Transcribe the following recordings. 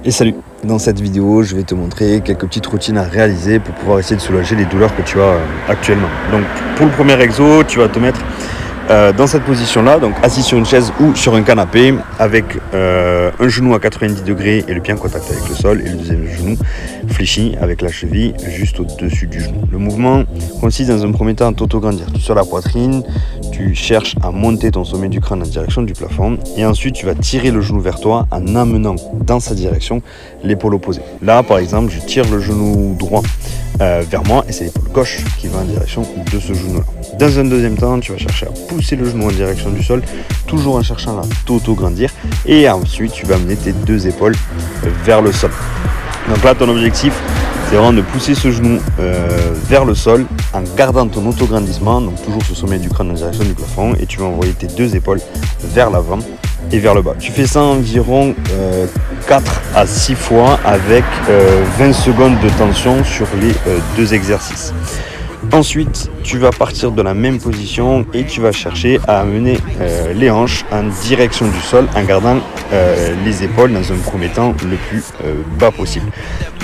Et salut! Dans cette vidéo, je vais te montrer quelques petites routines à réaliser pour pouvoir essayer de soulager les douleurs que tu as actuellement. Donc pour le premier exo, tu vas te mettre dans cette position-là, donc assis sur une chaise ou sur un canapé avec un genou à 90 degrés et le pied en contact avec le sol et le deuxième genou fléchi avec la cheville juste au-dessus du genou. Le mouvement consiste dans un premier temps à t'auto-grandir. Tu es sur la poitrine, tu cherches à monter ton sommet du crâne en direction du plafond et ensuite tu vas tirer le genou vers toi en amenant dans sa direction l'épaule opposée. Là par exemple, je tire le genou droit vers moi et c'est l'épaule gauche qui va en direction de ce genou-là. Dans un deuxième temps, tu vas chercher à pousser le genou en direction du sol, toujours en cherchant à t'auto-grandir et ensuite tu vas amener tes deux épaules vers le sol. Donc là, ton objectif, c'est vraiment de pousser ce genou vers le sol en gardant ton autograndissement, donc toujours ce sommet du crâne en direction du plafond, et tu vas envoyer tes deux épaules vers l'avant et vers le bas. Tu fais ça environ 4 à 6 fois avec 20 secondes de tension sur les deux exercices. Ensuite, tu vas partir de la même position et tu vas chercher à amener les hanches en direction du sol en gardant les épaules dans un premier temps le plus bas possible.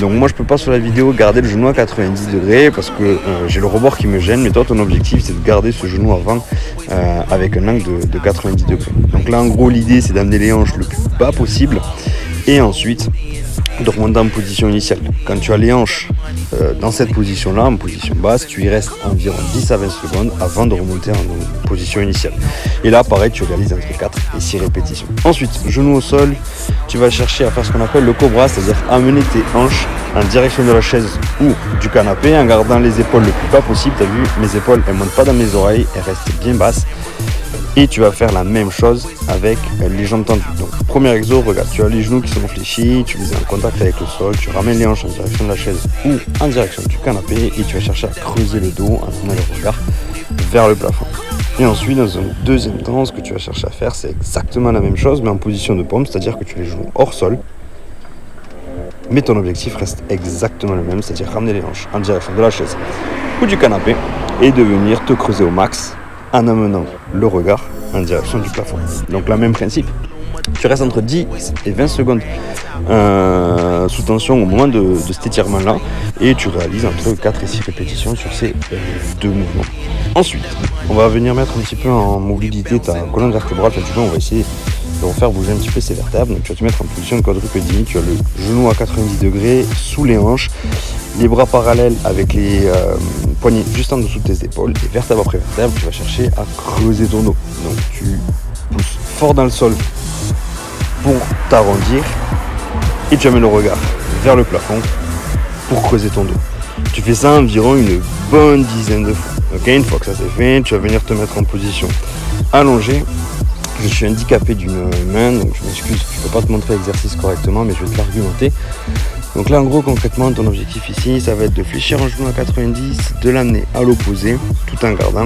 Donc moi je peux pas sur la vidéo garder le genou à 90 degrés parce que j'ai le rebord qui me gêne, mais toi ton objectif c'est de garder ce genou avant avec un angle de 90 degrés. Donc là en gros l'idée c'est d'amener les hanches le plus bas possible et ensuite de remonter en position initiale. Quand tu as les hanches dans cette position-là, en position basse, tu y restes environ 10 à 20 secondes avant de remonter en position initiale. Et là, pareil, tu réalises entre 4 et 6 répétitions. Ensuite, genou au sol, tu vas chercher à faire ce qu'on appelle le cobra, c'est-à-dire amener tes hanches en direction de la chaise ou du canapé en gardant les épaules le plus bas possible. Tu as vu, mes épaules, elles ne montent pas dans mes oreilles, elles restent bien basses. Et tu vas faire la même chose avec les jambes tendues. Donc premier exo, regarde, tu as les genoux qui sont fléchis, tu les as en contact avec le sol, tu ramènes les hanches en direction de la chaise ou en direction du canapé et tu vas chercher à creuser le dos en tournant le regard vers le plafond. Et ensuite, dans un deuxième temps, ce que tu vas chercher à faire, c'est exactement la même chose mais en position de paume, c'est-à-dire que tu les genoux hors sol. Mais ton objectif reste exactement le même, c'est-à-dire ramener les hanches en direction de la chaise ou du canapé et de venir te creuser au max en amenant le regard en direction du plafond. Donc le même principe, tu restes entre 10 et 20 secondes sous tension au moment de cet étirement là et tu réalises entre 4 et 6 répétitions sur ces deux mouvements. Ensuite, on va venir mettre un petit peu en mobilité ta colonne vertébrale, on va essayer de refaire bouger un petit peu ces vertèbres. Donc tu vas te mettre en position de quadrupédie, tu as le genou à 90 degrés sous les hanches, les bras parallèles avec les poignets juste en dessous de tes épaules et vertèbre après vertèbre, tu vas chercher à creuser ton dos. Donc tu pousses fort dans le sol pour t'arrondir et tu amènes le regard vers le plafond pour creuser ton dos. Tu fais ça environ une bonne dizaine de fois. Okay, une fois que ça c'est fait, tu vas venir te mettre en position allongée. Je suis handicapé d'une main, donc je m'excuse, je ne peux pas te montrer l'exercice correctement, mais je vais te l'argumenter. Donc là, en gros, concrètement, ton objectif ici, ça va être de fléchir un genou à 90, de l'amener à l'opposé, tout en gardant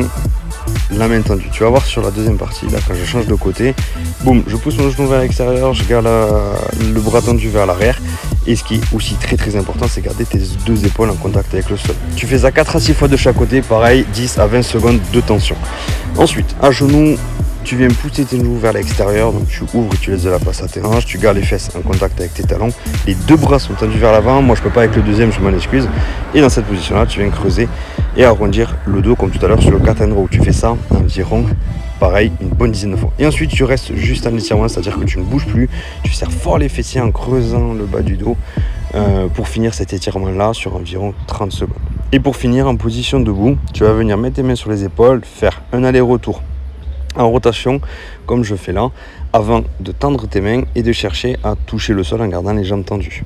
la main tendue. Tu vas voir sur la deuxième partie, là, quand je change de côté, boum, je pousse mon genou vers l'extérieur, je garde le bras tendu vers l'arrière. Et ce qui est aussi très très important, c'est garder tes deux épaules en contact avec le sol. Tu fais ça 4 à 6 fois de chaque côté, pareil, 10 à 20 secondes de tension. Ensuite, à genoux, tu viens pousser tes genoux vers l'extérieur, donc tu ouvres et tu laisses de la place à tes hanches, tu gardes les fesses en contact avec tes talons, les deux bras sont tendus vers l'avant, moi je peux pas avec le deuxième, je m'en excuse, et dans cette position là tu viens creuser et arrondir le dos comme tout à l'heure sur le cat and row. Tu fais ça environ pareil une bonne dizaine de fois. Et ensuite tu restes juste en étirement, c'est-à-dire que tu ne bouges plus, tu serres fort les fessiers en creusant le bas du dos pour finir cet étirement là sur environ 30 secondes. Et pour finir en position debout, tu vas venir mettre tes mains sur les épaules, faire un aller-retour en rotation comme je fais là avant de tendre tes mains et de chercher à toucher le sol en gardant les jambes tendues.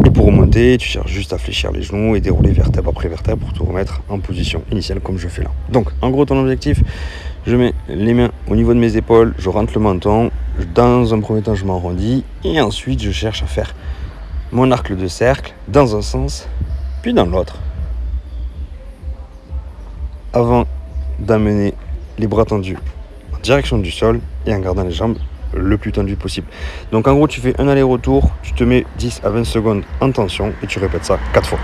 Et pour remonter, tu cherches juste à fléchir les genoux et dérouler vertèbre après vertèbre pour te remettre en position initiale comme je fais là. Donc en gros ton objectif, je mets les mains au niveau de mes épaules, je rentre le menton, dans un premier temps je m'arrondis et ensuite je cherche à faire mon arc de cercle dans un sens puis dans l'autre avant d'amener les bras tendus en direction du sol et en gardant les jambes le plus tendues possible. Donc en gros tu fais un aller-retour, tu te mets 10 à 20 secondes en tension et tu répètes ça 4 fois.